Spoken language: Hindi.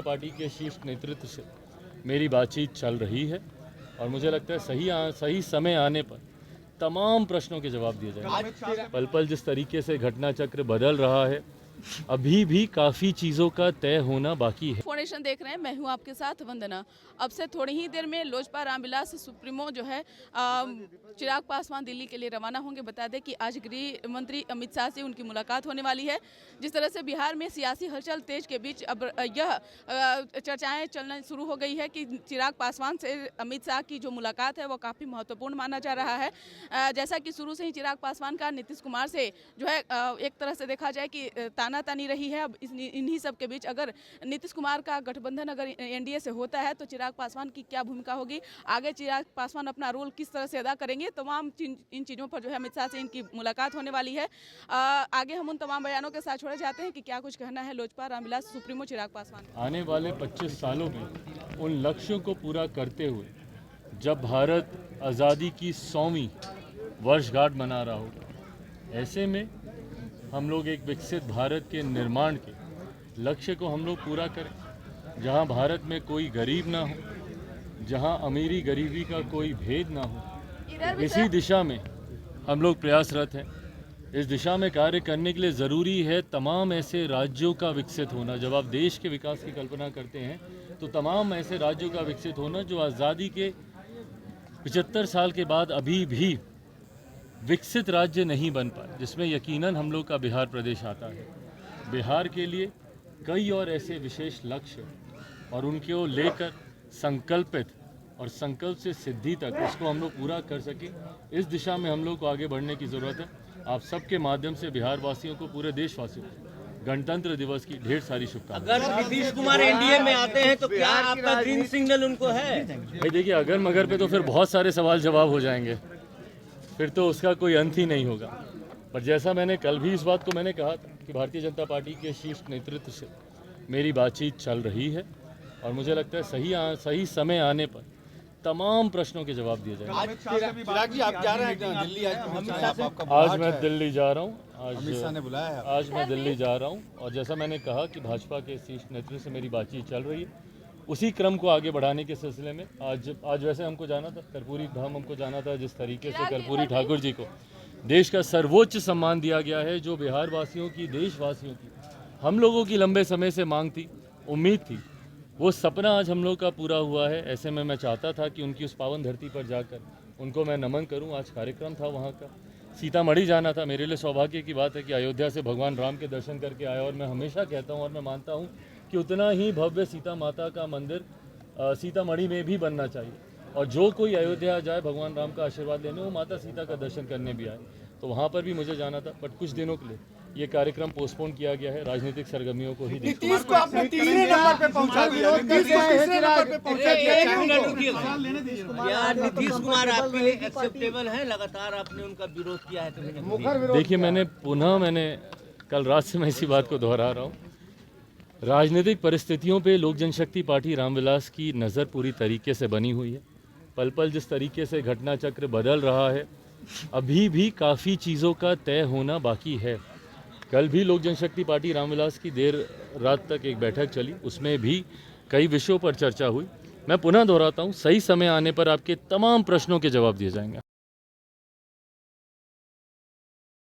पार्टी के शीर्ष नेतृत्व से मेरी बातचीत चल रही है और मुझे लगता है सही समय आने पर तमाम प्रश्नों के जवाब दिए जाएंगे। पल पल जिस तरीके से घटना चक्र बदल रहा है, अभी भी काफ़ी चीज़ों का तय होना बाकी है। फाउंडेशन देख रहे हैं, मैं हूं आपके साथ वंदना। अब से थोड़ी ही देर में लोजपा रामविलास सुप्रीमो जो है चिराग पासवान दिल्ली के लिए रवाना होंगे। बता दें कि आज गृह मंत्री अमित शाह से उनकी मुलाकात होने वाली है। जिस तरह से बिहार में सियासी हलचल तेज के बीच अब यह चर्चाएं चलना शुरू हो गई है कि चिराग पासवान से अमित शाह की जो मुलाकात है वो काफ़ी महत्वपूर्ण माना जा रहा है। जैसा कि शुरू से ही चिराग पासवान का नीतीश कुमार से जो है एक तरह से देखा जाए कि तानातानी रही है। अब इन्हीं सब के बीच अगर नीतीश कुमार का गठबंधन अगर एनडीए से होता है तो चिराग पासवान की क्या भूमिका होगी, आगे चिराग पासवान अपना रोल किस तरह से अदा करेंगे, तमाम इन चीज़ों पर जो है अमित शाह से इनकी मुलाकात होने वाली है। आगे हम उन तमाम बयानों के साथ छोड़े जाते हैं कि क्या कुछ कहना है लोजपा रामविलास सुप्रीमो चिराग पासवान। आने वाले 25 सालों में उन लक्ष्यों को पूरा करते हुए जब भारत आज़ादी की 100वीं वर्षगांठ मना रहा होगा, ऐसे में हम लोग एक विकसित भारत के निर्माण के लक्ष्य को हम लोग पूरा करें, जहां भारत में कोई गरीब ना हो, जहां अमीरी गरीबी का कोई भेद ना हो। इसी दिशा में हम लोग प्रयासरत हैं। इस दिशा में कार्य करने के लिए ज़रूरी है तमाम ऐसे राज्यों का विकसित होना। जब आप देश के विकास की कल्पना करते हैं तो तमाम ऐसे राज्यों का विकसित होना जो आज़ादी के 75 साल के बाद अभी भी विकसित राज्य नहीं बन पाए, जिसमें यकीनन हम लोग का बिहार प्रदेश आता है। बिहार के लिए कई और ऐसे विशेष लक्ष्य और उनको लेकर संकल्पित और संकल्प से सिद्धि तक इसको हम लोग पूरा कर सकें, इस दिशा में हम लोग को आगे बढ़ने की ज़रूरत है। आप सबके माध्यम से बिहार वासियों को, पूरे देशवासियों को गणतंत्र दिवस की ढेर सारी शुभकामनाएं। अगर नीतीश कुमार एनडीए में आते हैं तो क्या आपका ग्रीन सिग्नल उनको है? भाई देखिए, अगर मगर पे तो फिर बहुत सारे सवाल जवाब हो जाएंगे, फिर तो उसका कोई अंत ही नहीं होगा। पर जैसा मैंने कल भी इस बात को मैंने कहा था कि भारतीय जनता पार्टी के शीर्ष नेतृत्व से मेरी बातचीत चल रही है और मुझे लगता है सही समय आने पर तमाम प्रश्नों के जवाब दिए जाएंगे। चिराग जी, आप जा रहे हैं दिल्ली, आज मैं दिल्ली जा रहा हूँ। अमित शाह ने बुलाया है। आज मैं दिल्ली जा रहा हूँ और जैसा मैंने कहा कि भाजपा के शीर्ष नेतृत्व से मेरी बातचीत चल रही है, उसी क्रम को आगे बढ़ाने के सिलसिले में आज वैसे हमको जाना था, कर्पूरी धाम हमको जाना था। जिस तरीके से कर्पूरी ठाकुर जी को देश का सर्वोच्च सम्मान दिया गया है, जो बिहार वासियों की, देशवासियों की, हम लोगों की लंबे समय से मांग थी, उम्मीद थी, वो सपना आज हम लोग का पूरा हुआ है। ऐसे में मैं चाहता था कि उनकी उस पावन धरती पर जाकर उनको मैं नमन करूं। आज कार्यक्रम था वहां का, सीतामढ़ी जाना था। मेरे लिए सौभाग्य की बात है कि अयोध्या से भगवान राम के दर्शन करके आया और मैं हमेशा कहता हूं और मैं मानता हूं कि उतना ही भव्य सीता माता का मंदिर सीतामढ़ी में भी बनना चाहिए। और जो कोई अयोध्या जाए भगवान राम का आशीर्वाद लेने, वो माता सीता का दर्शन करने भी आए, तो वहाँ पर भी मुझे जाना था। बट कुछ दिनों के लिए ये कार्यक्रम पोस्टपोन किया गया है, राजनीतिक सरगर्मियों को ही नीतीश को आपने तीसरे नंबर पे पहुंचा दिया। नीतीश कुमार आपके लिए एक्सेप्टेबल है? लगातार आपने उनका विरोध किया है तो देखिए, मैंने कल रात से मैं इसी बात को दोहरा रहा हूँ। राजनीतिक परिस्थितियों पे लोक जनशक्ति पार्टी रामविलास की नज़र पूरी तरीके से बनी हुई है। पल पल जिस तरीके से घटना चक्र बदल रहा है, अभी भी काफ़ी चीज़ों का तय होना बाकी है। कल भी लोक जनशक्ति पार्टी रामविलास की देर रात तक एक बैठक चली, उसमें भी कई विषयों पर चर्चा हुई। मैं पुनः दोहराता हूँ, सही समय आने पर आपके तमाम प्रश्नों के जवाब दिए जाएंगे।